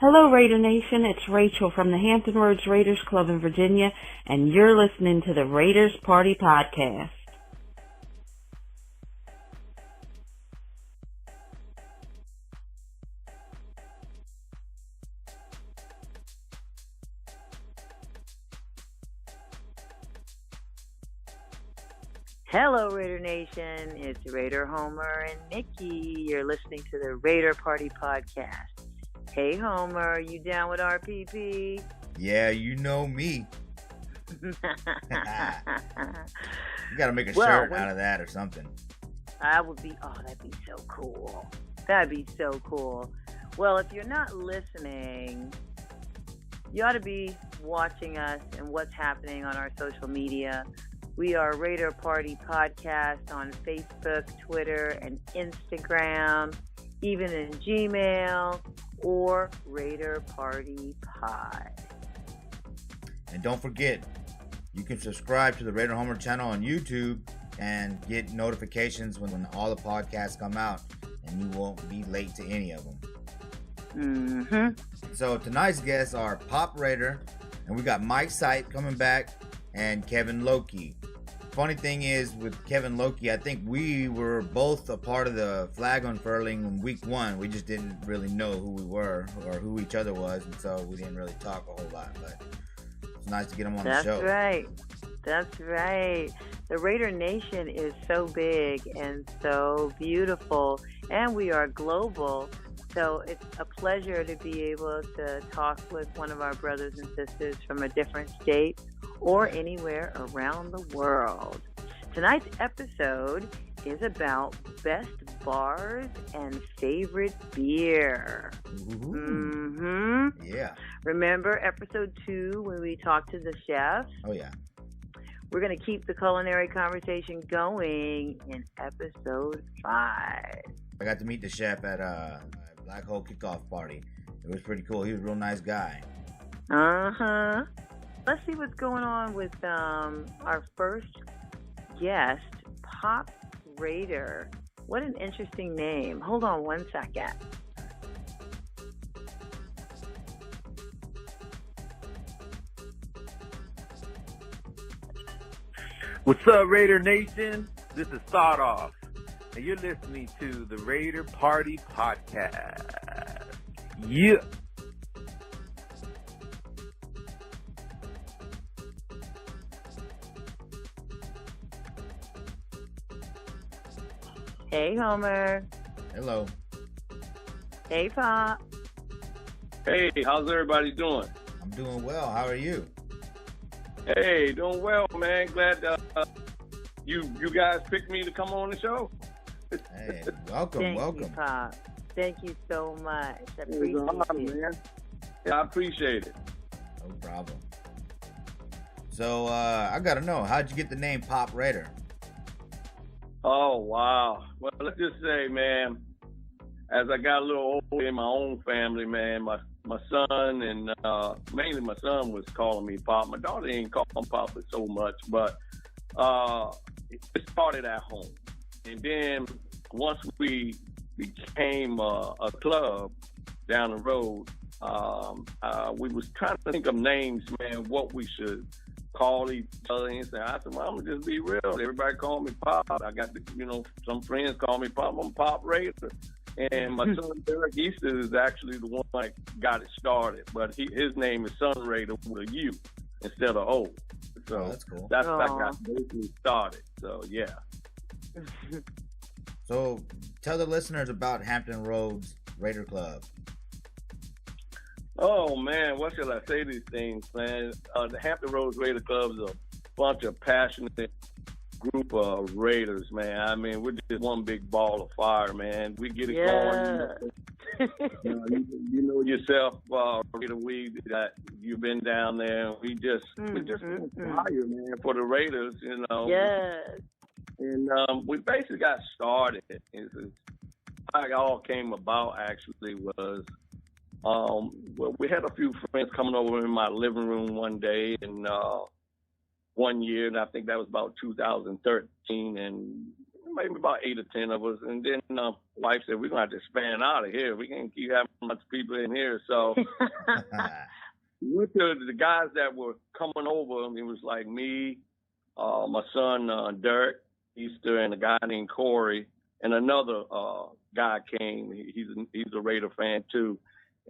Hello, Raider Nation. It's Rachel from the Hampton Roads Raiders Club in Virginia, and you're listening to the Raiders Party Podcast. Hello, Raider Nation. It's Raider Homer and Nikki. You're listening to the Raider Party Podcast. Hey, Homer, you down with RPP? Yeah, you know me. You got to make a shirt out of that or something. That'd be so cool. That'd be so cool. Well, if you're not listening, you ought to be watching us and what's happening on our social media. We are Raider Party Podcast on Facebook, Twitter, and Instagram, even in Gmail, or Raider Party Pod. And don't forget, you can subscribe to the Raider Homer channel on YouTube and get notifications when all the podcasts come out, and you won't be late to any of them. Mm-hmm. So tonight's guests are Pop Raider, and we got Mike Sipe coming back, and Kevin Loewke. Funny thing is, with Kevin Loewke, I think we were both a part of the flag unfurling in week 1. We just didn't really know who we were or who each other was, and so we didn't really talk a whole lot. But it's nice to get him on the show. That's right. That's right. The Raider Nation is so big and so beautiful, and we are global. So it's a pleasure to be able to talk with one of our brothers and sisters from a different state or anywhere around the world. Tonight's episode is about best bars and favorite beer. Ooh. Yeah. Remember episode 2 when we talked to the chef? Oh, yeah. We're going to keep the culinary conversation going in episode 5. I got to meet the chef at a Black Hole kickoff party. It was pretty cool. He was a real nice guy. Uh-huh. Let's see what's going on with our first guest, Pop Raider. What an interesting name. Hold on one second. What's up, Raider Nation? This is Start Off, and you're listening to the Raider Party Podcast. Yeah. Hey, Homer. Hello. Hey, Pop. Hey, how's everybody doing? I'm doing well. How are you? Hey, doing well, man. Glad you guys picked me to come on the show. Hey, welcome. Thank you, Pop. Thank you so much. I appreciate it. Man. Yeah, I appreciate it. No problem. So, I got to know, how'd you get the name Pop Raider? Oh, wow. Well, let's just say, man, as I got a little older in my own family, man, my son and mainly my son was calling me Pop. My daughter didn't call him Papa so much, but it started at home. And then once we became a club down the road, we was trying to think of names, man, what we should call each other. And I said, well, I'm going to just be real. Everybody call me Pop. I got, some friends call me Pop. I'm Pop Raider. And my son, Derek Easter, is actually the one that got it started. But his name is Son Raider with a U instead of O. So that's cool. That's how I got basically started. So, yeah. So, tell the listeners about Hampton Roads Raider Club. Oh, man, what shall I say these things, man? The Hampton Roads Raider Club is a bunch of passionate group of Raiders, man. I mean, we're just one big ball of fire, man. We get it going. You know yourself, Raider Weed, that you've been down there. We just on fire, man, for the Raiders, Yes. And we basically got started. How it all came about, actually, was well, we had a few friends coming over in my living room one day, and one year, and I think that was about 2013, and maybe about 8 or 10 of us. And then wife said, we're going to have to expand out of here. We can't keep having much people in here. So we went to the guys that were coming over. It was like me, my son, Derek Easter, and a guy named Corey, and another guy came. He's a Raider fan, too.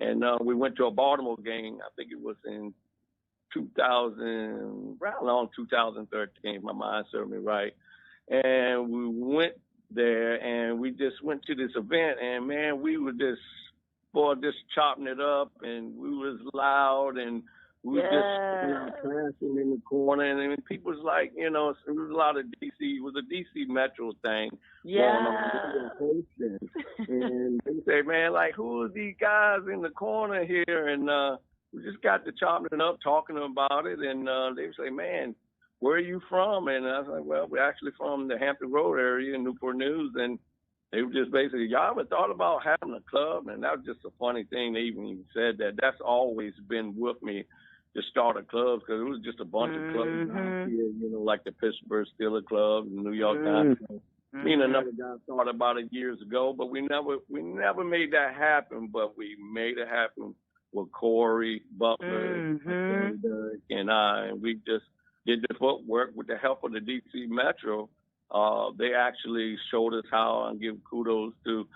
And we went to a Baltimore game. I think it was in 2013, if my mind served me right. And we went there, and we just went to this event, and man, we were just chopping it up, and we was loud, and we were just crashing in the corner, and I mean, people was like, you know, it was a lot of DC. It was a DC Metro thing going on. And they say, man, like, who are these guys in the corner here? And we just got to chopping it up, talking about it, and they would say, man, where are you from? And I was like, well, we're actually from the Hampton Road area in Newport News. And they were just basically, y'all ever thought about having a club? And that was just a funny thing. They even said that. That's always been with me, to start a club, because it was just a bunch of clubs out here, you know, like the Pittsburgh Steelers Club, the New York Times. Me and another guy thought about it years ago, but we never made that happen. But we made it happen with Corey Butler and I, and we just did the footwork with the help of the DC Metro. They actually showed us how, and give kudos to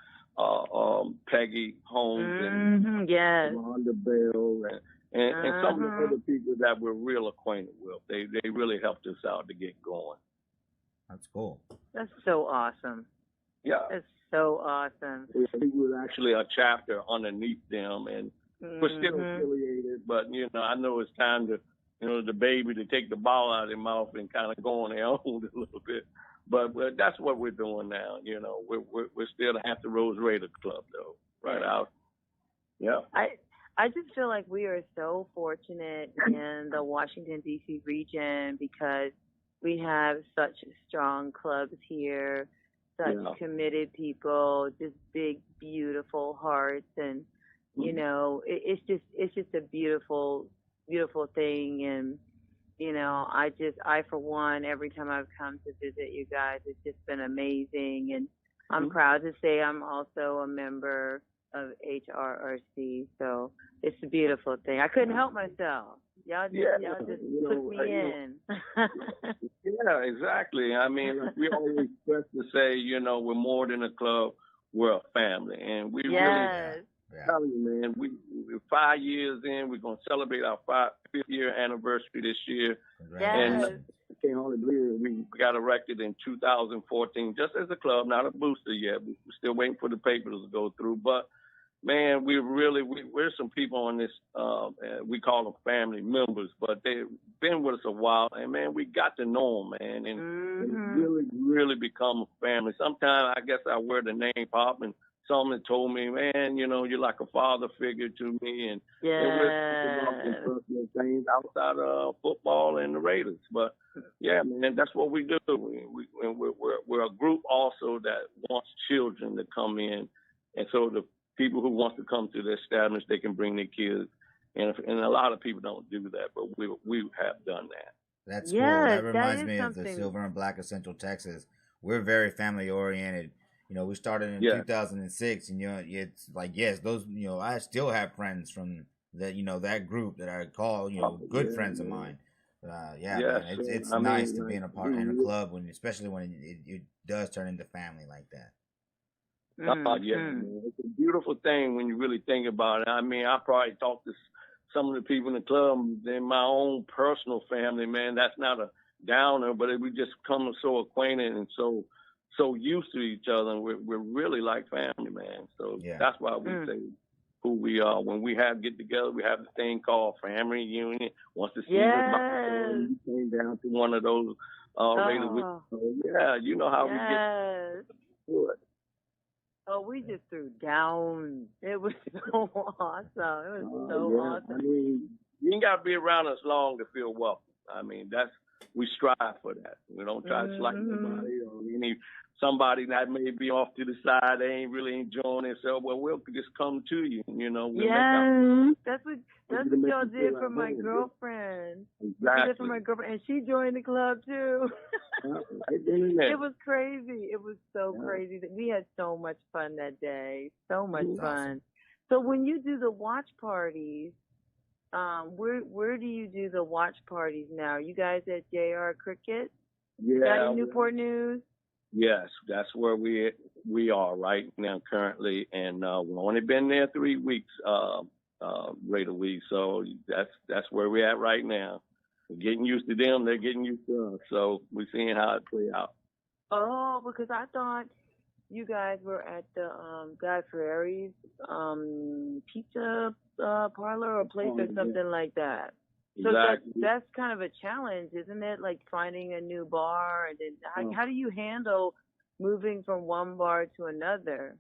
Peggy Holmes and Rhonda Bell and some of the other people that we're real acquainted with. They really helped us out to get going. That's cool. That's so awesome. Yeah. That's so awesome. It was actually a chapter underneath them, and we're still affiliated, but, you know, I know it's time to, you know, the baby to take the ball out of their mouth and kind of go on their own a little bit. But that's what we're doing now. You know, we're still the Hampton Roads Raider Club, though, right out. Yeah. I just feel like we are so fortunate in the Washington, D.C. region, because we have such strong clubs here, such committed people, just big, beautiful hearts. And, you know, it's just a beautiful, beautiful thing. And, you know, I for one, every time I've come to visit you guys, it's just been amazing. And I'm proud to say I'm also a member of HRRC. So it's a beautiful thing. I couldn't help myself. Y'all just put me in. Yeah, exactly. I mean, like we always stress to say, you know, we're more than a club. We're a family. And we really, tell you, man, we're 5 years in. We're going to celebrate our 5th year anniversary this year. And I can't hardly believe we got erected in 2014, just as a club, not a booster yet. We're still waiting for the papers to go through. But man, we're some people on this, we call them family members, but they've been with us a while, and man, we got to know them, man, and really, really become a family. Sometimes I guess I wear the name Pop, and someone told me, man, you know, you're like a father figure to me, and we're talking about some personal things outside of football and the Raiders. But yeah, man, that's what we do. We're a group also that wants children to come in, and so the people who want to come to the establishment, they can bring their kids. And a lot of people don't do that, but we have done that. That's cool. That reminds me of the Silver and Black of Central Texas. We're very family oriented. You know, we started in 2006, and you know, it's like, yes, those, you know, I still have friends from that, you know, that group that I call, you know, good friends of mine. Man, it's nice to be in a club when, especially when it does turn into family like that. It's a beautiful thing when you really think about it. I mean, I probably talked to some of the people in the club in my own personal family, man. That's not a downer, but we just come so acquainted and so used to each other, and we're really like family, man. So that's why we say who we are. When we get together, we have this thing called family reunion. Once the season came down to one of those Raiders. So, you know how we get to it. Oh, we just threw down. It was so awesome. It was so awesome. I mean, you ain't got to be around us long to feel welcome. I mean, we strive for that. We don't try to slight somebody or somebody that may be off to the side. They ain't really enjoying themselves. Well, we'll just come to you. We'll that's what y'all did for my girlfriend. Exactly. You did for my girlfriend, and she joined the club too. It was crazy. It was so crazy that we had so much fun that day. So much fun. So when you do the watch parties, where do you do the watch parties now? You guys at JR Cricket? Yeah. That in Newport News? Yes, that's where we are right now currently, and we've only been there 3 weeks, Raider Week, so that's where we're at right now. We're getting used to them, they're getting used to us, so we're seeing how it play out. Oh, because I thought you guys were at the Guy Fieri's pizza parlor or place or something like that. So Exactly. that's kind of a challenge, isn't it? Like finding a new bar, and then how do you handle moving from one bar to another?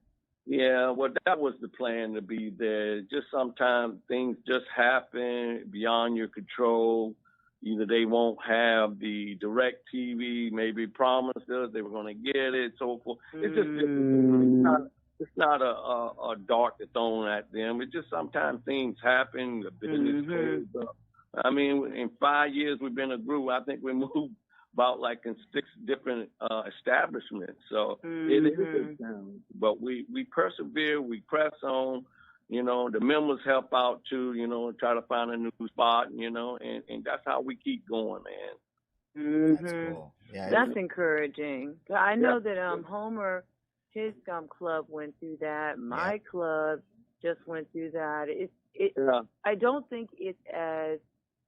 Yeah, well, that was the plan to be there. Just sometimes things just happen beyond your control. Either they won't have the direct TV, maybe promised us they were going to get it, so forth. It's just different. It's not a dart that's thrown at them. It's just sometimes things happen. The business closed up. I mean, in 5 years we've been a group. I think we moved about like in 6 different establishments. So it is a challenge, but we persevere. We press on. The members help out too. And try to find a new spot. And that's how we keep going, man. That's cool. Yeah, that's encouraging. I know that Homer, his club went through that. My club just went through that. I don't think it's as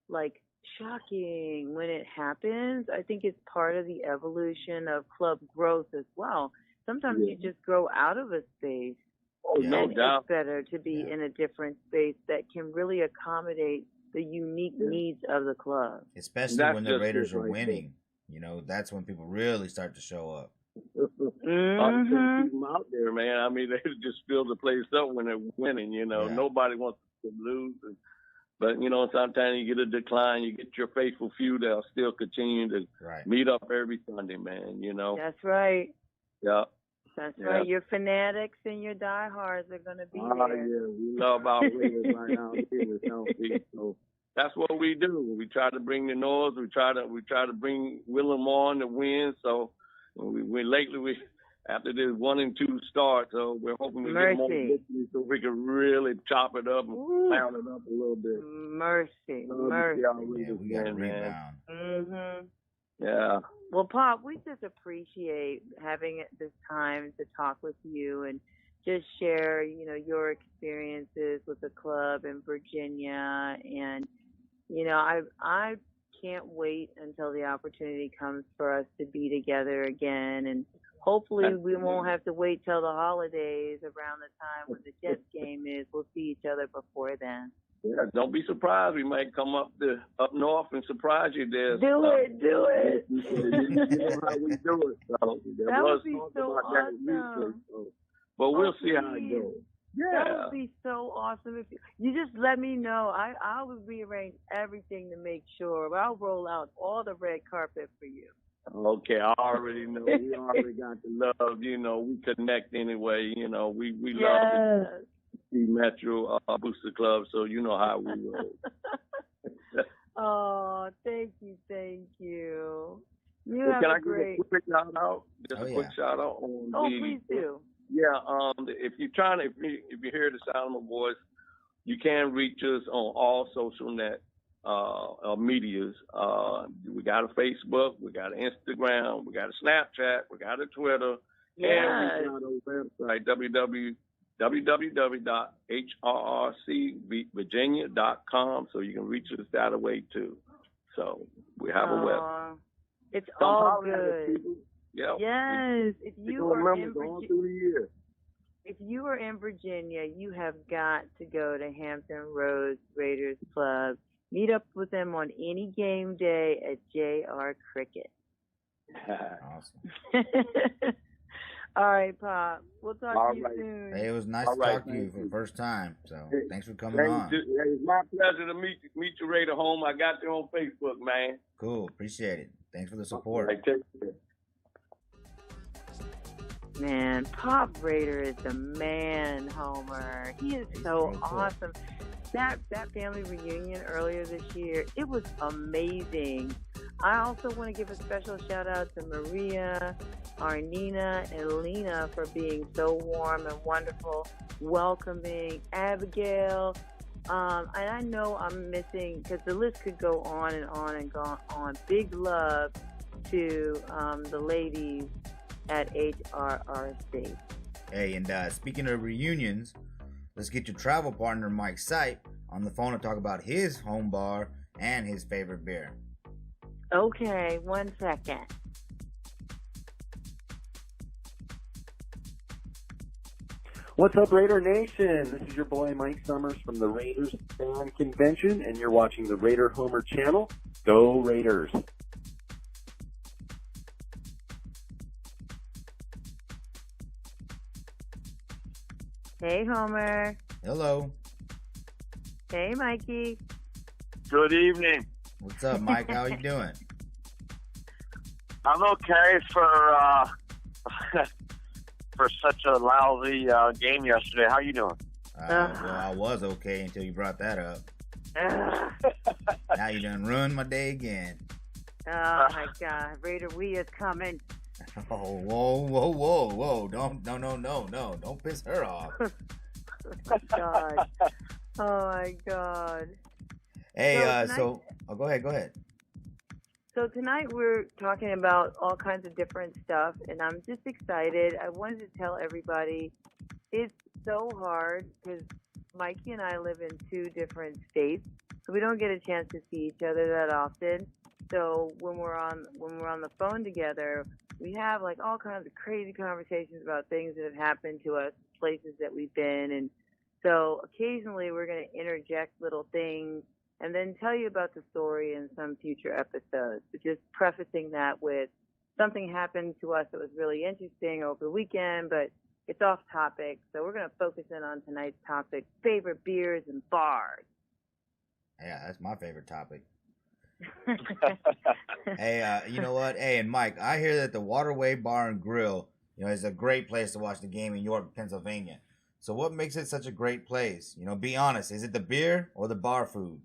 like shocking when it happens. I think it's part of the evolution of club growth as well. Sometimes you just grow out of a space. No doubt. It's better to be in a different space that can really accommodate the unique needs of the club. Especially when the Raiders are winning. That's when people really start to show up. Keep them out there, man. I mean, they just fill the place up when they're winning. Nobody wants to lose. But, sometimes you get a decline, you get your faithful few that'll still continue to meet up every Sunday, man, That's right. Yeah. That's right. Your fanatics and your diehards are going to be there. Yeah, we love our Raiders right now here. So that's what we do. We try to bring the noise. We try to bring Willem on to win. So we after this 1 and 2 start, so we're hoping to get more victories so we can really chop it up and pound it up a little bit. Mercy. Yeah, we got to rebound. Yeah. Well, Pop, we just appreciate having this time to talk with you and just share, your experiences with the club in Virginia. And, I can't wait until the opportunity comes for us to be together again. And hopefully we won't have to wait till the holidays around the time when the Jets game is. We'll see each other before then. Yeah, don't be surprised. We might come up north and surprise you there. Do it. You know how we do it. So that would be so awesome. But we'll see how it goes. Yeah. That would be so awesome. If you just let me know. I will rearrange everything to make sure. I'll roll out all the red carpet for you. Okay, I already know. We already got the love. We connect anyway. We love the Metro Booster Club, so you know how we roll. Oh, thank you. Can I give a quick shout out? Just a quick shout out on please do. Yeah, if you hear the sound of my voice, you can reach us on all social medias. We got a Facebook, we got an Instagram, we got a Snapchat, we got a Twitter, and we got a website, www.hrrcvirginia.com, so you can reach us that way too. So we have a website. It's all good. Yeah. Yes. If you are in Virginia, you have got to go to Hampton Roads Raiders Club. Meet up with them on any game day at JR Cricket. Awesome. All right, Pop. We'll talk All to you right. soon. Hey, it was nice All to right, talk to you thank for the you. first time. So Hey, thanks for coming on. It's my pleasure to meet you, Raider home. I got you on Facebook, man. Cool. Appreciate it. Thanks for the All support. right, take care. Man, Pop Raider is the man, Homer. He is He's so real cool. awesome. That family reunion earlier this year, it was amazing. I also want to give a special shout out to Maria, Arnina, and Lena for being so warm and wonderful, welcoming. Abigail, and I know I'm missing, because the list could go on and on and go on. Big love to the ladies at HRRC. Hey, and speaking of reunions, let's get your travel partner Mike Sipe on the phone to talk about his home bar and his favorite beer. Okay, 1 second. What's up, Raider Nation? This is your boy Mike Summers from the Raiders Fan Convention, and you're watching the Raider Homer channel. Go Raiders! Hey, Homer. Hello. Hey, Mikey. Good evening. What's up, Mike? How you doing? I'm okay for for such a lousy game yesterday. How you doing? Well, I was okay until you brought that up. Now you done ruined my day again. Oh, my God. Raider We is coming. Oh, whoa. No. Don't piss her off. God. Oh, my God. Hey, So go ahead. So tonight we're talking about all kinds of different stuff, and I'm just excited. I wanted to tell everybody it's so hard because Mikey and I live in 2 different states, so we don't get a chance to see each other that often. So when we're on the phone together, we have like all kinds of crazy conversations about things that have happened to us, places that we've been, and so occasionally we're going to interject little things and then tell you about the story in some future episodes. But just prefacing that with something happened to us that was really interesting over the weekend, but it's off topic. So we're going to focus in on tonight's topic, favorite beers and bars. Yeah, that's my favorite topic. Hey, you know what? Hey, and Mike, I hear that the Waterway Bar and Grill, is a great place to watch the game in York, Pennsylvania. So what makes it such a great place? Be honest. Is it the beer or the bar food?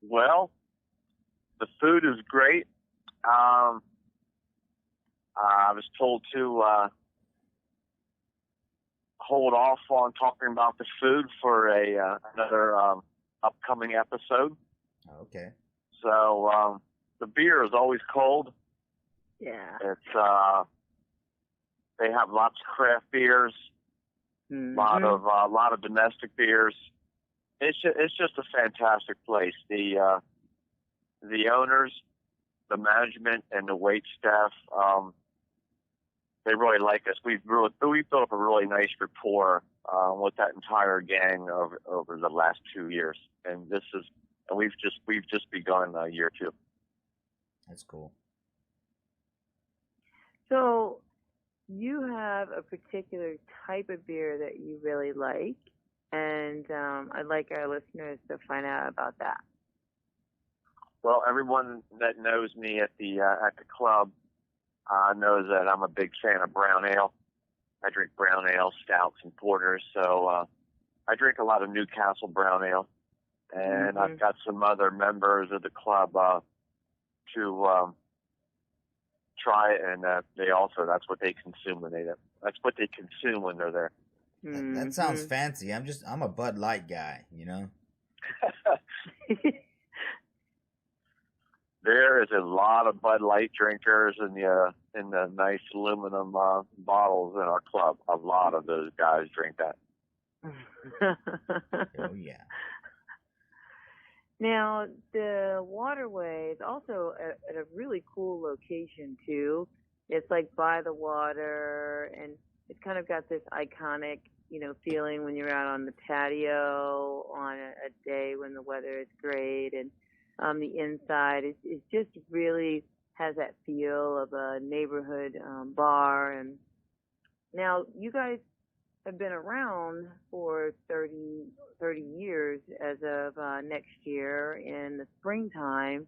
Well, the food is great. I was told to hold off on talking about the food for another upcoming episode. Okay. So the beer is always cold. Yeah. It's they have lots of craft beers, Mm-hmm. lot of domestic beers. It's just a fantastic place. The owners, the management, and the wait staff, they really like us. We've built up a really nice rapport with that entire gang over the last 2 years, and we've just begun year 2. That's cool. So you have a particular type of beer that you really like, and I'd like our listeners to find out about that. Well, everyone that knows me at the club knows that I'm a big fan of brown ale. I drink brown ale, stouts, and porters. So I drink a lot of Newcastle brown ale, and I've got some other members of the club to try it, and that's what they consume when they're there. That sounds fancy. I'm a Bud Light guy, There is a lot of Bud Light drinkers in the nice aluminum bottles in our club. A lot of those guys drink that. Oh yeah. Now, the Waterway is also at a really cool location, too. It's like by the water, and it's kind of got this iconic, feeling when you're out on the patio on a day when the weather is great. And the inside is just really has that feel of a neighborhood bar. And now you guys have been around for 30 years as of next year in the springtime.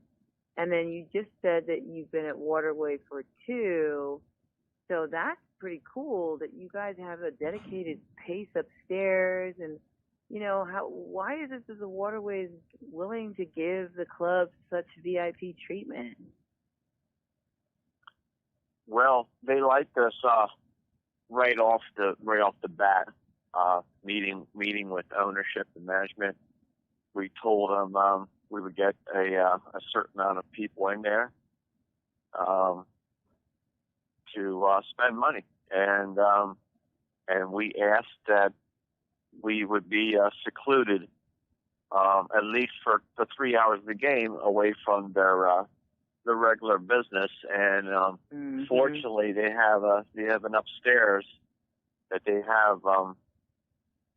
And then you just said that you've been at Waterway for 2. So that's pretty cool that you guys have a dedicated space upstairs. And, you know, why is it that the Waterway is willing to give the club such VIP treatment? Well, they liked us right off the bat. Meeting with ownership and management. We told them we would get a certain amount of people in there to spend money, and we asked that we would be secluded at least for the 3 hours of the game away from their regular business. And fortunately, they have an upstairs that they have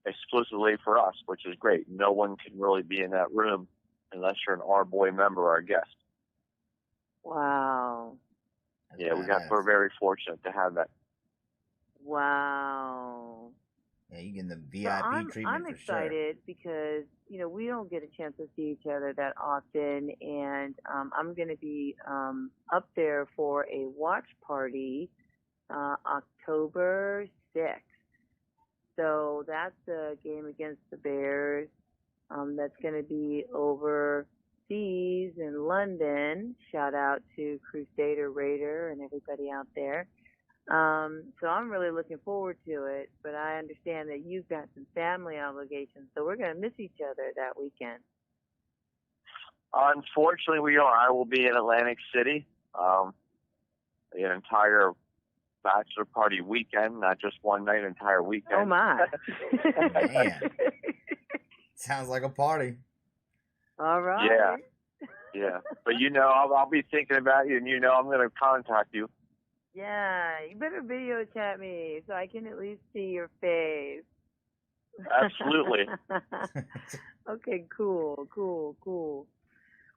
exclusively for us, which is great. No one can really be in that room unless you're an Our Boy member or a guest. Wow. Yeah, we're very fortunate to have that. Wow. Yeah, you get the VIP treatment. I'm excited because, you know, we don't get a chance to see each other that often, and I'm going to be up there for a watch party October 6th. So that's a game against the Bears. That's going to be overseas in London. Shout out to Crusader Raider and everybody out there. So I'm really looking forward to it, but I understand that you've got some family obligations, so we're going to miss each other that weekend. Unfortunately, we are. I will be in Atlantic City the entire bachelor party weekend, not just one night, entire weekend. Oh, my. Man. Sounds like a party. All right. Yeah. But, you know, I'll be thinking about you, and, you know, I'm going to contact you. Yeah, you better video chat me so I can at least see your face. Absolutely. Okay, cool.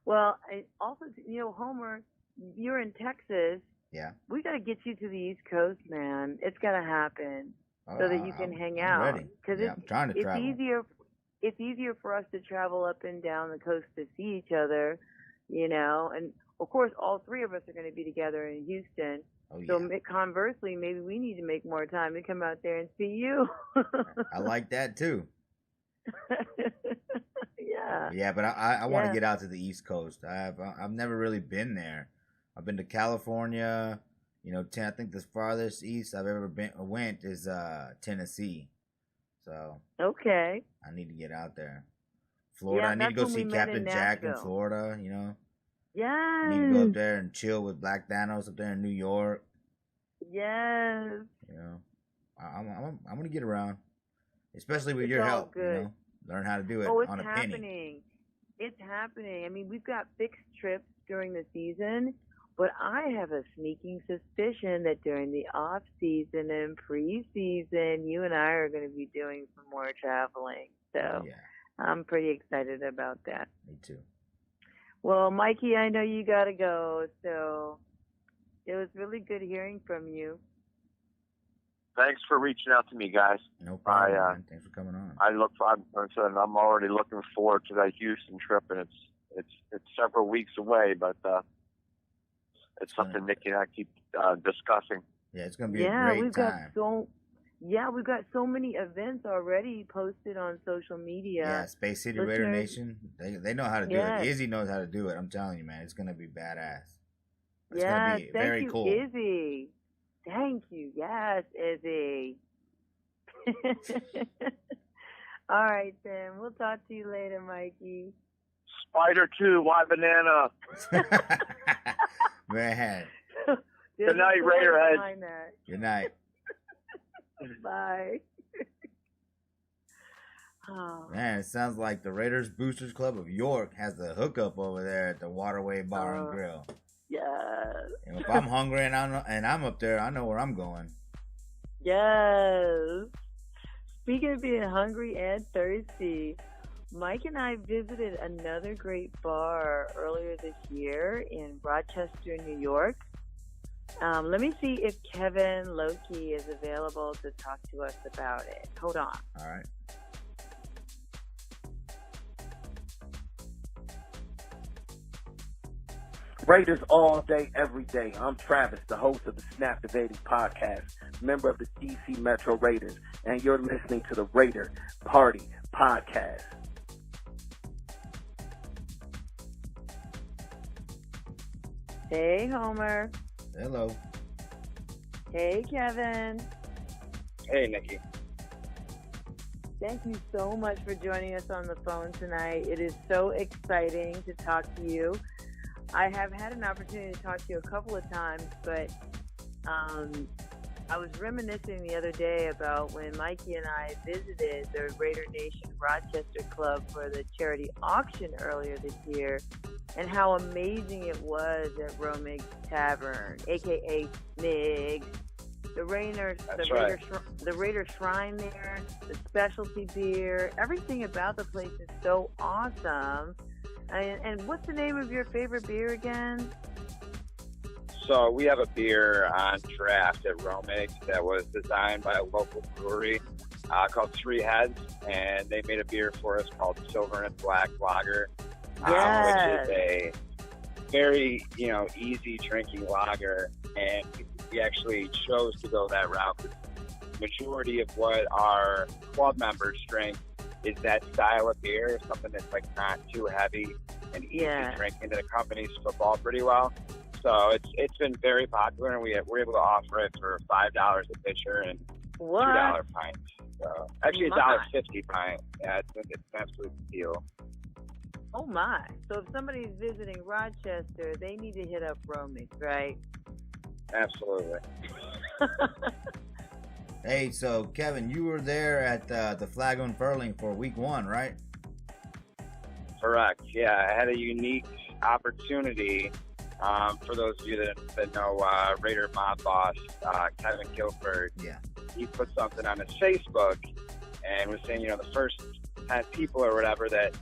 Well, I also, you know, Homer, you're in Texas. Yeah. We got to get you to the East Coast, man. It's got to happen so that you can hang out. Because I'm trying to travel. It's easier for us to travel up and down the coast to see each other, you know. And, of course, all 3 of us are going to be together in Houston. Oh, yeah. So conversely, maybe we need to make more time to come out there and see you. I like that too. Yeah. Yeah, but I want to get out to the East Coast. I've never really been there. I've been to California. You know, I think the farthest east I've ever went is Tennessee. So okay, I need to get out there. Florida. I need to go see Captain Jack in Florida. You know. Yes. I need to go up there and chill with Black Thanos up there in New York. Yes. You know, I'm gonna get around, especially with your help. Good. You know, learn how to do it on a penny. It's happening. I mean, we've got fixed trips during the season, but I have a sneaking suspicion that during the off season and pre-season, you and I are going to be doing some more traveling. So I'm pretty excited about that. Me too. Well, Mikey, I know you got to go, so it was really good hearing from you. Thanks for reaching out to me, guys. No problem, man. Thanks for coming on. I'm already looking forward to that Houston trip, and it's several weeks away, but it's something Nikki and I keep discussing. Yeah, it's going to be a great time. We've got so many events already posted on social media. Yeah, Space City Raider Nation. They know how to do it. Izzy knows how to do it. I'm telling you, man. It's going to be badass. It's going to be very cool. Izzy. Thank you. Yes, Izzy. All right, then. We'll talk to you later, Mikey. Spider 2, why banana? Man. Good night, Raiderhead. Good night. Bye. Oh. Man, it sounds like the Raiders Boosters Club of York has the hookup over there at the Waterway Bar and Grill. Yes. And if I'm hungry and I'm up there, I know where I'm going. Yes. Speaking of being hungry and thirsty, Mike and I visited another great bar earlier this year in Rochester, New York. Let me see if Kevin Loewke is available to talk to us about it. Hold on. All right. Raiders all day, every day. I'm Travis, the host of the Snaptivating Podcast, member of the DC Metro Raiders, and you're listening to the Raider Party Podcast. Hey, Homer. Hello. Hey, Kevin. Hey, Nikki. Thank you so much for joining us on the phone tonight. It is so exciting to talk to you. I have had an opportunity to talk to you a couple of times, but I was reminiscing the other day about when Mikey and I visited the Raider Nation Rochester Club for the charity auction earlier this year, and how amazing it was at Romig's Tavern, a.k.a. Mig. The Raider Shrine there, the specialty beer, everything about the place is so awesome. And what's the name of your favorite beer again? So we have a beer on draft at Romig that was designed by a local brewery called Three Heads, and they made a beer for us called Silver and Black Lager, Yes. which is a very, easy drinking lager, and we actually chose to go that route. The majority of what our club members drink is that style of beer, something that's like not too heavy and easy to drink, and it accompanies football pretty well. So it's been very popular, and we're able to offer it for $5 a pitcher and $2 pints. So actually $1.50 pint. Yeah, it's an absolute steal. Oh my! So if somebody's visiting Rochester, they need to hit up Romig, right? Absolutely. Hey, so Kevin, you were there at the flag unfurling for week 1, right? Correct. Yeah, I had a unique opportunity. For those of you that know Raider Mob Boss, Kevin Guilford, he put something on his Facebook and was saying, the first 10 people or whatever that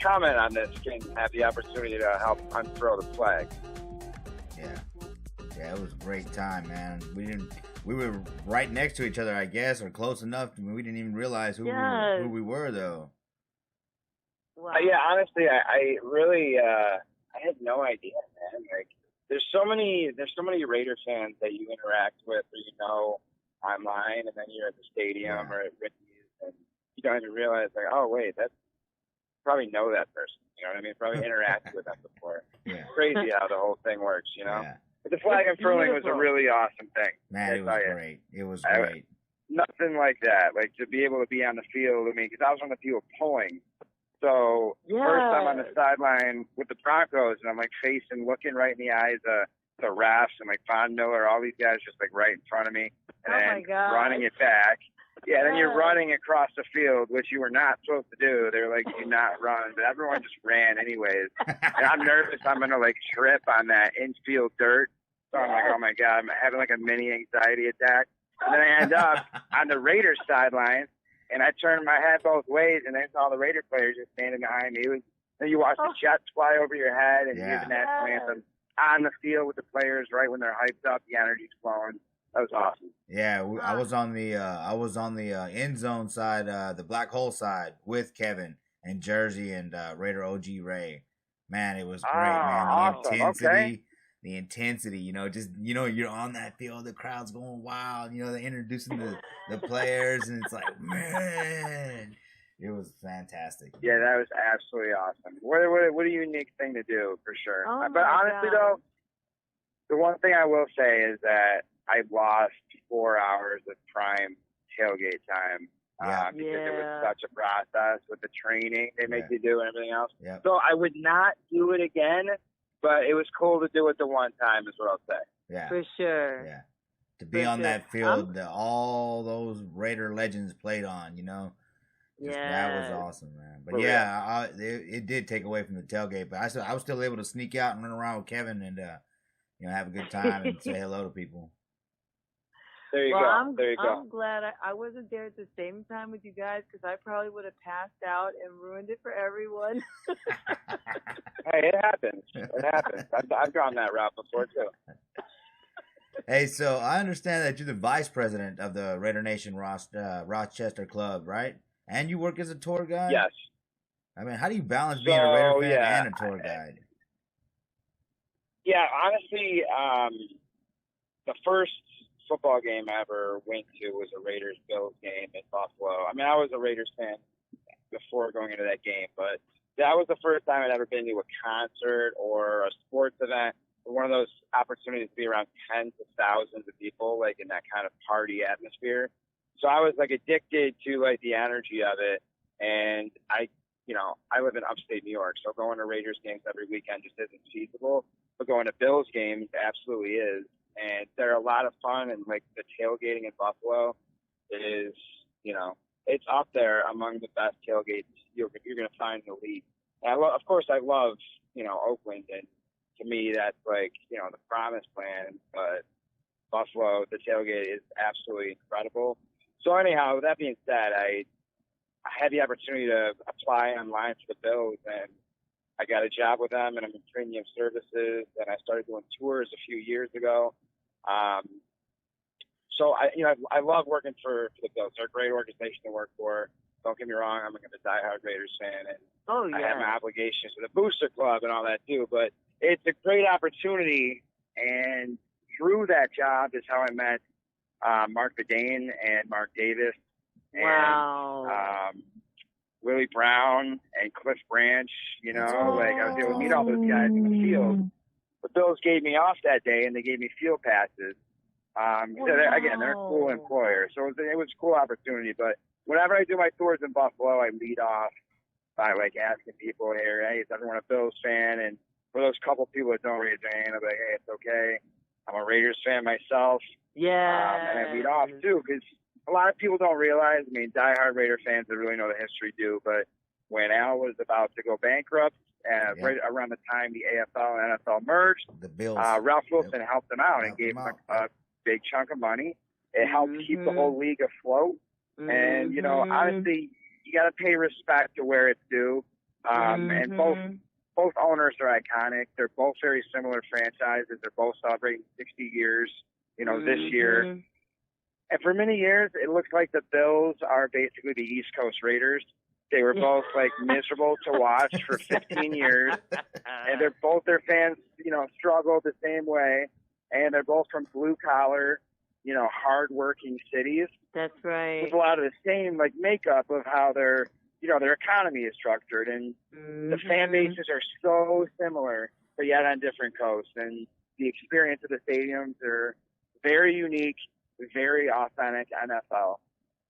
comment on this can have the opportunity to help unfurl the flag. Yeah, it was a great time, man. We were right next to each other, I guess, or close enough. We didn't even realize who we were, though. Wow. Yeah, honestly, I really I had no idea, man. Like, there's so many Raider fans that you interact with, or online, and then you're at the stadium or at Ricky's, and you don't even realize, like, oh wait, that's probably know that person. You know what I mean? Probably interacted with them before. Yeah. Crazy how the whole thing works, Yeah. But the flag unfurling was a really awesome thing. Man, it was great. It was great. Nothing like that. Like, to be able to be on the field, because I was one of the people pulling. So, first I'm on the sideline with the Broncos, and I'm, looking right in the eyes of the refs and, Von Miller, all these guys just, right in front of me. And running it back. Yeah, then you're running across the field, which you were not supposed to do. They're like, do not run. But everyone just ran anyways. And I'm nervous I'm going to, trip on that infield dirt. So I'm like, oh, my God, I'm having, a mini anxiety attack. And then I end up on the Raiders sideline, and I turned my head both ways, and there's all the Raider players just standing behind me. Then you watch the jets fly over your head, and you hear the national anthem on the field with the players right when they're hyped up. The energy's flowing. That was awesome. Yeah, I was on the end zone side, the black hole side, with Kevin and Jersey and Raider OG Ray. Man, it was great, man. The intensity, you're on that field, the crowd's going wild. They're introducing the players, and it's like, man, it was fantastic. Yeah, that was absolutely awesome. What a unique thing to do, for sure. But honestly, though, the one thing I will say is that I lost 4 hours of prime tailgate time because it was such a process with the training they make you do and everything else. Yep. So I would not do it again, but it was cool to do it the one time is what I'll say. Yeah. For sure. Yeah. To be on that field that all those Raider legends played on, that was awesome, man. But it did take away from the tailgate, but I was still able to sneak out and run around with Kevin and have a good time and say hello to people. There you Well, go. There you go. I'm glad I wasn't there at the same time with you guys because I probably would have passed out and ruined it for everyone. Hey, it happens. It happens. I've gone that route before too. Hey, so I understand that you're the vice president of the Raider Nation Rochester Club, right? And you work as a tour guide? Yes. I mean, how do you balance being a Raider fan and a tour guide? Yeah, honestly, the first football game I ever went to was a Raiders-Bills game in Buffalo. I mean, I was a Raiders fan before going into that game, but that was the first time I'd ever been to a concert or a sports event, or one of those opportunities to be around tens of thousands of people, like in that kind of party atmosphere. So I was like addicted to like the energy of it, and I live in upstate New York, so going to Raiders games every weekend just isn't feasible. But going to Bills games absolutely is, and they're a lot of fun. And like the tailgating in Buffalo is, it's up there among the best tailgates you're going to find in the league. And of course, I love Oakland, and to me that's like the promised land. But Buffalo, the tailgate is absolutely incredible. So anyhow, with that being said, I had the opportunity to apply online for the Bills, and I got a job with them, and I'm in premium services, and I started doing tours a few years ago. So I love working for the Bills. They're a great organization to work for. Don't get me wrong, I'm a diehard Raiders fan, and I have my obligations to the Booster Club and all that too. But it's a great opportunity, and through that job is how I met Mark Bedane and Mark Davis. Wow. And Willie Brown and Cliff Branch, I was able to meet all those guys in the field. The Bills gave me off that day, and they gave me field passes. So they're a cool employer. So it was a cool opportunity. But whenever I do my tours in Buffalo, I lead off by like asking people here, hey, is everyone a Bills fan? And for those couple people that don't raise their hand, I'm like, hey, it's okay. I'm a Raiders fan myself. Yeah. And I lead off too, because a lot of people don't realize, diehard Raider fans that really know the history do, but when Al was about to go bankrupt, right around the time the AFL and NFL merged, the Bills, Ralph Wilson helped them out and gave them a big chunk of money. It helped keep the whole league afloat. And, honestly, you got to pay respect to where it's due. And both owners are iconic. They're both very similar franchises. They're both celebrating 60 years, this year. And for many years, it looks like the Bills are basically the East Coast Raiders. They were both like miserable to watch for 15 years, and their fans, struggled the same way, and they're both from blue collar, hard-working cities. That's right. With a lot of the same like makeup of how their economy is structured, and the fan bases are so similar, but yet on different coasts, and the experience of the stadiums are very unique. Very authentic NFL.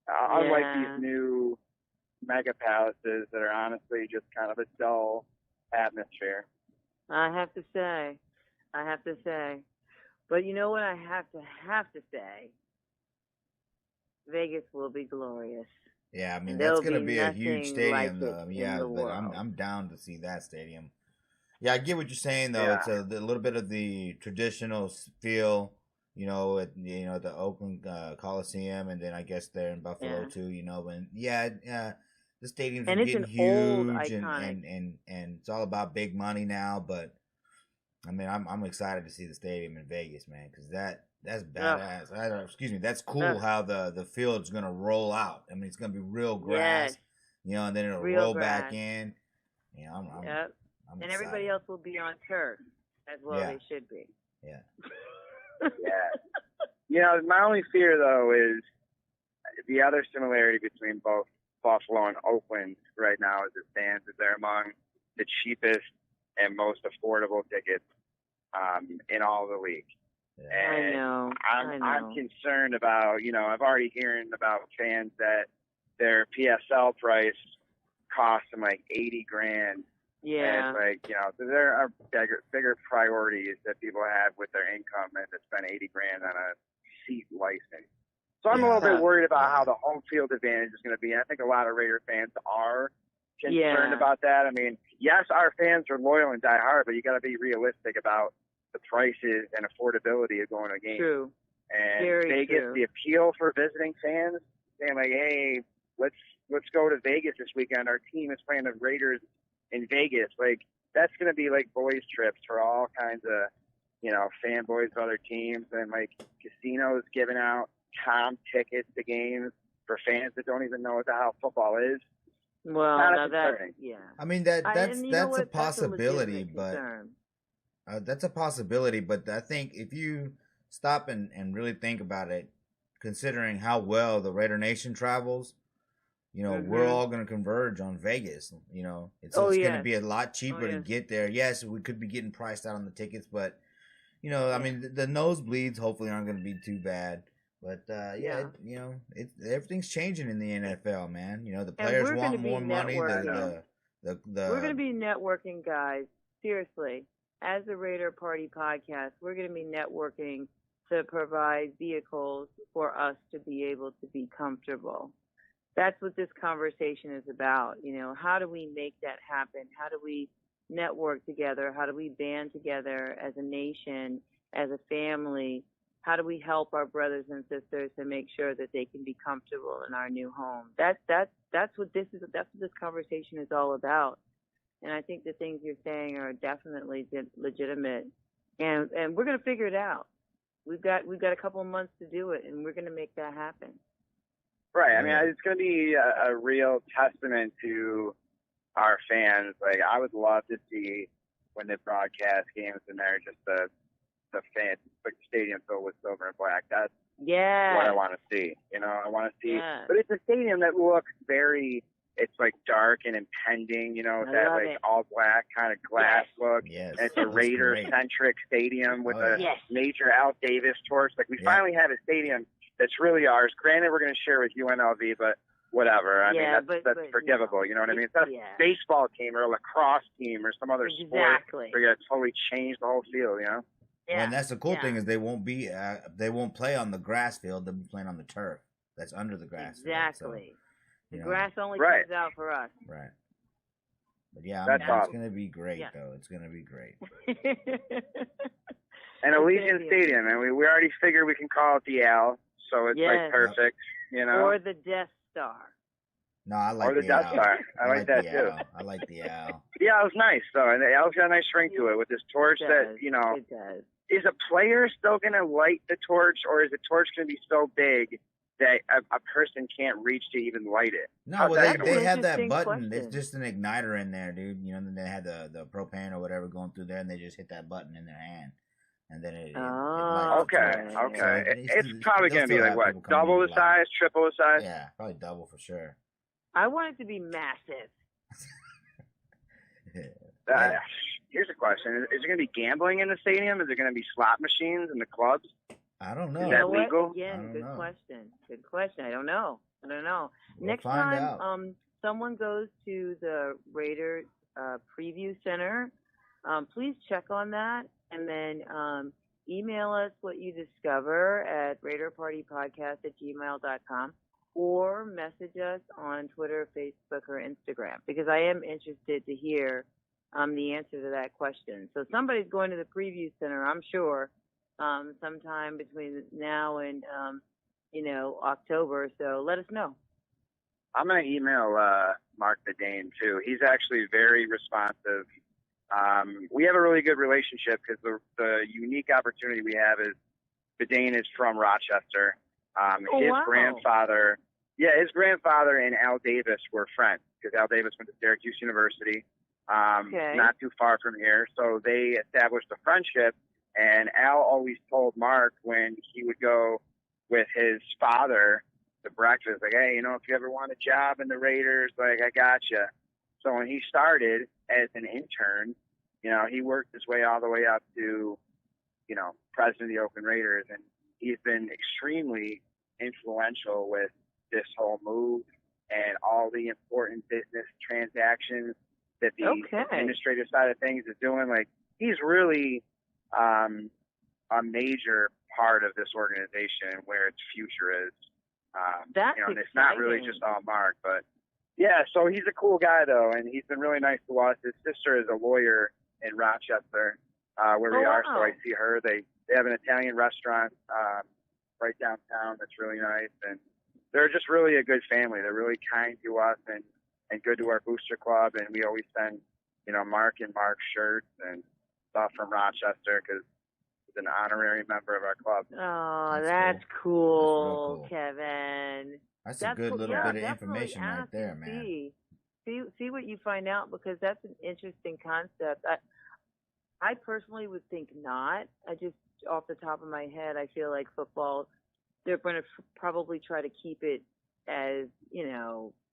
Unlike these new mega palaces that are honestly just kind of a dull atmosphere. I have to say. But you know what I have to say? Vegas will be glorious. Yeah, that's going to be a huge stadium, like though. But I'm down to see that stadium. Yeah, I get what you're saying, though. Yeah. It's a little bit of the traditional feel. At the Oakland Coliseum, and then I guess they're in Buffalo too. The stadiums are getting huge, and it's all about big money now. But I'm excited to see the stadium in Vegas, man, because that's badass. That's cool how the field's gonna roll out. It's gonna be real grass, and then it'll roll back in. I'm and everybody else will be on turf as well. They should be. Yeah. Yeah. My only fear, though, is the other similarity between both Buffalo and Oakland right now as it stands is they're among the cheapest and most affordable tickets in all the league. Yeah. And I'm concerned about, I've already hearing about fans that their PSL price costs them like $80,000. Yeah. And there are bigger priorities that people have with their income than to spend $80,000 on a seat license. So I'm a little bit worried about how the home field advantage is going to be. And I think a lot of Raider fans are concerned about that. Yes, our fans are loyal and die hard, but you got to be realistic about the prices and affordability of going to a game. And Very Vegas, true. the appeal for visiting fans, saying like, hey, let's go to Vegas this weekend. Our team is playing the Raiders in Vegas. Like, that's going to be like boys trips for all kinds of, fanboys of other teams, and like casinos giving out comp tickets to games for fans that don't even know what the hell football is. Well, now that's, yeah. I mean, that's a possibility, but that's a possibility. But I think if you stop and really think about it, considering how well the Raider Nation travels, we're all going to converge on Vegas. It's going to be a lot cheaper to get there. Yes, we could be getting priced out on the tickets, but I mean, the nosebleeds hopefully aren't going to be too bad. But everything's changing in the NFL, man. The players want more money. We're going to be networking, guys. Seriously, as the Raider Party podcast, we're going to be networking to provide vehicles for us to be able to be comfortable. That's what this conversation is about. How do we make that happen? How do we network together? How do we band together as a nation, as a family? How do we help our brothers and sisters to make sure that they can be comfortable in our new home? That's what this is. That's what this conversation is all about. And I think the things you're saying are definitely legitimate. And we're going to figure it out. We've got a couple of months to do it, and we're going to make that happen. Right. I mean, it's going to be a real testament to our fans. Like, I would love to see when they broadcast games and they're just the fans, like the stadium filled with silver and black. That's what I want to see. I want to see. Yeah. But it's a stadium that looks it's like dark and impending, that like all black kind of glass look. Yes. And it's a Raider-centric stadium with a major Al Davis torch. Like, we finally have a stadium that's really ours. Granted, we're going to share with UNLV, but whatever. I mean, that's forgivable. You know what I mean? It's not a baseball team or a lacrosse team or some other sport. We're going to totally change the whole field, Yeah. And that's the cool thing is they won't play on the grass field. They'll be playing on the turf that's under the grass field. Exactly. So, the grass only comes out for us. Right. But yeah, that's it's going to be great, though. It's going to be great. And Allegiant Stadium, and we already figured we can call it the L, so it's like perfect, Or the Death Star. No, I like the Death Star. I like that too. I like the owl. The owl's nice though, and the owl's got a nice ring to it with this torch that It does. Is a player still going to light the torch, or is the torch going to be so big that a person can't reach to even light it? No, they have that button. It's just an igniter in there, dude. And they have the propane or whatever going through there, and they just hit that button in their hand. And then it okay. So it's probably going to be like what, double the size, triple the size? Yeah, probably double for sure. I want it to be massive. Here's a question: is there going to be gambling in the stadium? Is there going to be slot machines in the clubs? I don't know. Is that legal? Again, good question. I don't know. Next time, someone goes to the Raiders Preview Center, please check on that. And then email us what you discover at RaiderPartyPodcast@gmail.com or message us on Twitter, Facebook, or Instagram, because I am interested to hear the answer to that question. So somebody's going to the Preview Center, I'm sure, sometime between now and, October. So let us know. I'm going to email Mark Bedane, too. He's actually very responsive. We have a really good relationship because the unique opportunity we have is Bedane is from Rochester. His grandfather and Al Davis were friends because Al Davis went to Syracuse University, not too far from here. So they established a friendship, and Al always told Mark when he would go with his father to breakfast, like, hey, if you ever want a job in the Raiders, like, I got you. So when he started as an intern, he worked his way all the way up to, president of the Oakland Raiders. And he's been extremely influential with this whole move and all the important business transactions that the administrative side of things is doing. Like, he's really a major part of this organization and where its future is. And it's not really just all Mark, but yeah, so he's a cool guy though, and he's been really nice to us. His sister is a lawyer in Rochester, where we are, so I see her. They have an Italian restaurant right downtown that's really nice. And they're just really a good family. They're really kind to us and good to our booster club. And we always send, Mark and Mark shirts and stuff from Rochester because he's an honorary member of our club. Oh, That's that's cool, cool. Kevin. That's a good cool. little Yeah, bit of definitely information right ask there, and man. See what you find out, because that's an interesting concept. I personally would think not. I just, off the top of my head, I feel like football, they're going to probably try to keep it as,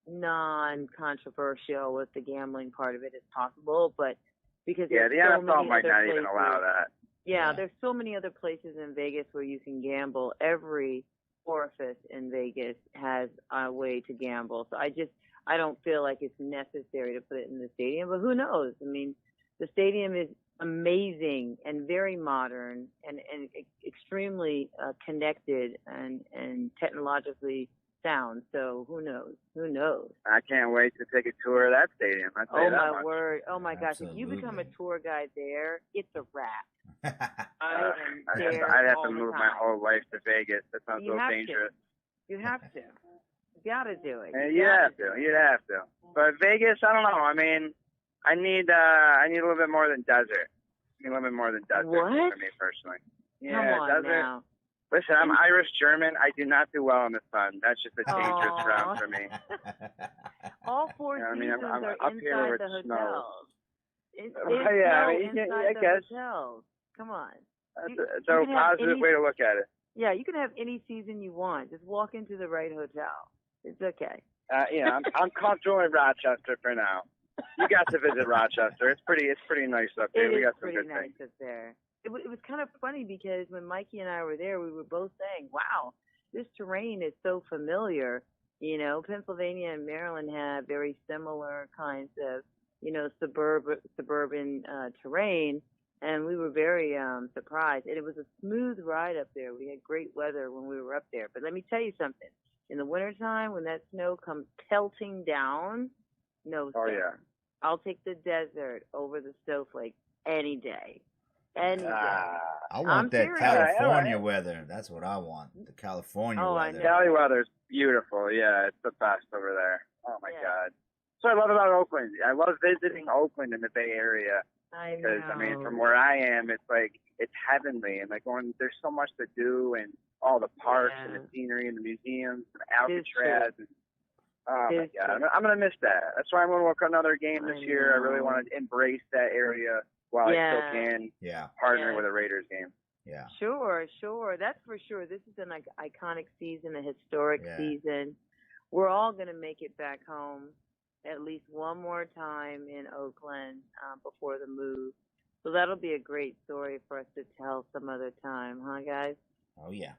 non-controversial with the gambling part of it as possible. But because the NFL might not even allow that. Yeah, there's so many other places in Vegas where you can gamble. Every orifice in Vegas has a way to gamble. So I don't feel like it's necessary to put it in the stadium, but who knows? I mean, the stadium is amazing and very modern and extremely connected and technologically sound. So who knows? Who knows? I can't wait to take a tour of that stadium. Oh my word! Oh my gosh! If you become a tour guide there, it's a wrap. I'd have to move my whole life to Vegas. That sounds so dangerous. You have to. You gotta do it. You'd have to. But Vegas, I don't know. I mean, I need a little bit more than desert. I need a little bit more than desert for me personally. Yeah, come on desert. Now. Listen, I'm Irish German. I do not do well in the sun. That's just a dangerous ground for me. All four seasons I'm are up here inside where the it hotels. snows. I guess. Hotels. Come on. It's a positive way to look at it. Yeah, you can have any season you want. Just walk into the right hotel. It's okay. I'm comfortable in Rochester for now. You got to visit Rochester. It's pretty nice up there. We got some good things up there. It was kind of funny because when Mikey and I were there, we were both saying, "Wow, this terrain is so familiar." Pennsylvania and Maryland have very similar kinds of, suburban terrain, and we were very surprised. And it was a smooth ride up there. We had great weather when we were up there. But let me tell you something. In the wintertime, when that snow comes pelting down, no, oh sir. yeah, I'll take the desert over the snowflake any day. Any day. I want that California weather. That's what I want. The California weather. Cali weather's beautiful. Yeah, it's the best over there. Oh my God. So I love about Oakland. I love visiting Oakland in the Bay Area. Because I mean, from where I am, it's like it's heavenly, and like there's so much to do, and all the parks and the scenery and the museums and Alcatraz. And, oh my God, I'm gonna miss that. That's why I'm gonna work another game this year. I really want to embrace that area while I still can partner with a Raiders game. Yeah. Sure. That's for sure. This is an iconic season, a historic season. We're all going to make it back home at least one more time in Oakland before the move. So that'll be a great story for us to tell some other time, huh, guys? Oh, yeah.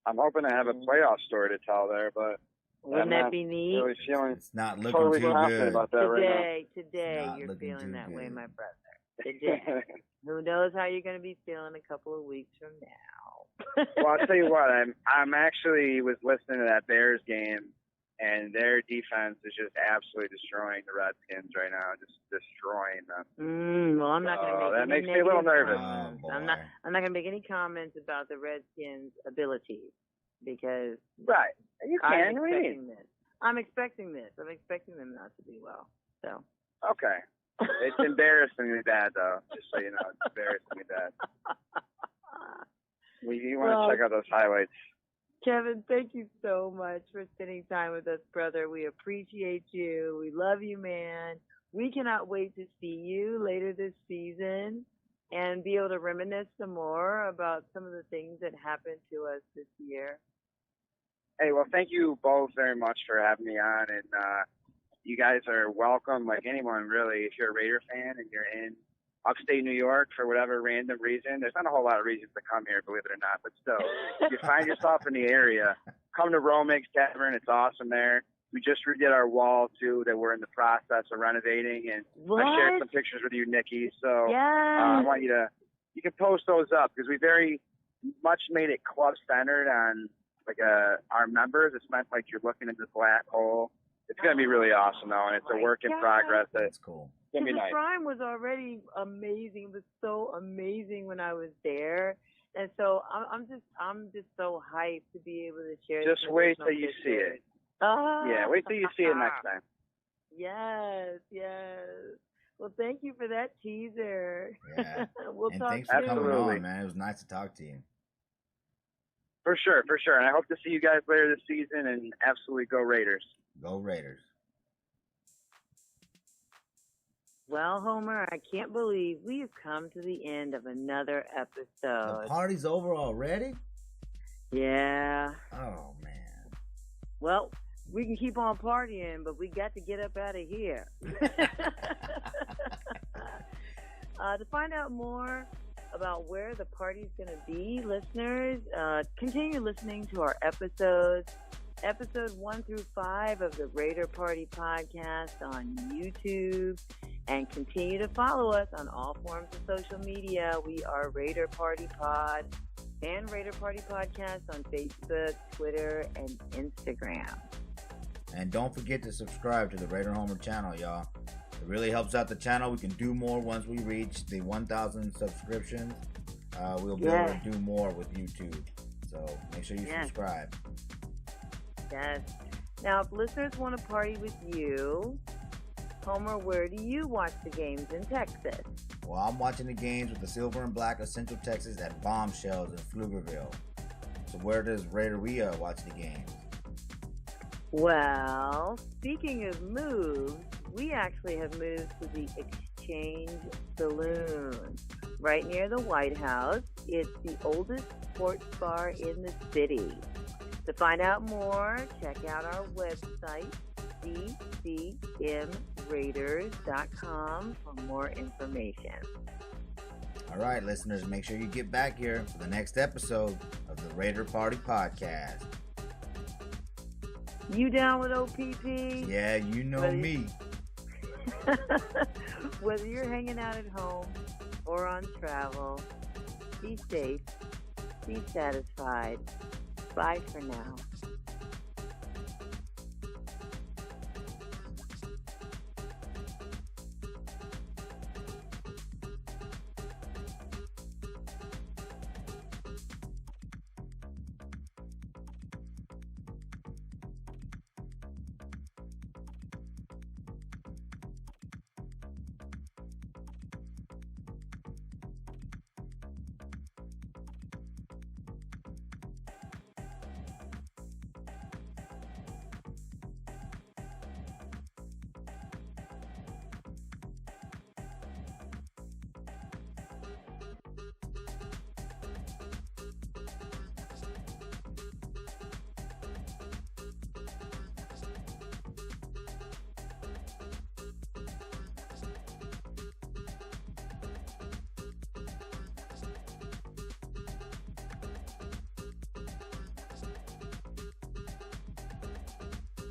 I'm hoping to have a playoff story to tell there, but wouldn't that be neat? Really feeling it's not looking totally too good about that today you're feeling that way, my brother. Today. Who knows how you're going to be feeling a couple of weeks from now? Well, I'll tell you what. I'm actually was listening to that Bears game, and their defense is just absolutely destroying the Redskins right now, just destroying them. Well, I'm not going to make that makes me a little nervous. I'm not going to make any comments about the Redskins' abilities because you can. I'm expecting this. I'm expecting them not to do well. So okay. It's embarrassingly bad, though. Just so you know, it's embarrassingly bad. You want to check out those highlights. Kevin, thank you so much for spending time with us, brother. We appreciate you. We love you, man. We cannot wait to see you later this season and be able to reminisce some more about some of the things that happened to us this year. Hey, well, thank you both very much for having me on, and you guys are welcome, like anyone, really. If you're a Raider fan and you're in upstate New York for whatever random reason, there's not a whole lot of reasons to come here, believe it or not, but still, if you find yourself in the area, come to Romeig's Tavern. It's awesome there. We just redid our wall, too, that we're in the process of renovating, and I shared some pictures with you, Nikki, so I want you to, you can post those up, because we very much made it club-centered on, like, our members. It's meant like you're looking into the black hole. It's going to be really awesome, though, and it's a work in progress. That's cool. It's going to be nice. The Prime was already amazing. It was so amazing when I was there. And And so I'm just so hyped to be able to share. Just wait till you see it. Yeah, wait till you see it next time. Yes. Well, thank you for that teaser. Yeah. We'll and talk thanks for soon. coming on, man. It was nice to talk to you. For sure. And I hope to see you guys later this season, and absolutely go Raiders. Go Raiders. Well, Homer, I can't believe we've come to the end of another episode. The party's over already? Yeah. Oh, man. Well, we can keep on partying, but we got to get up out of here. To find out more about where the party's going to be, listeners, continue listening to our episodes. Episode 1 through 5 of the Raider Party Podcast on YouTube. And continue to follow us on all forms of social media. We are Raider Party Pod and Raider Party Podcast on Facebook, Twitter, and Instagram. And don't forget to subscribe to the Raider Homer channel, y'all. It really helps out the channel. We can do more once we reach the 1,000 subscriptions. We'll be able to do more with YouTube. So make sure you subscribe. Yes. Now, if listeners want to party with you, Homer, where do you watch the games in Texas? Well, I'm watching the games with the Silver and Black of Central Texas at Bombshells in Pflugerville. So where does Raider Rhea watch the games? Well, speaking of moves, we actually have moved to the Exchange Saloon, right near the White House. It's the oldest sports bar in the city. To find out more, check out our website, ccmraiders.com, for more information. All right, listeners, make sure you get back here for the next episode of the Raider Party Podcast. You down with OPP? Yeah, you know me. Whether you're hanging out at home or on travel, be safe, be satisfied. Bye for now.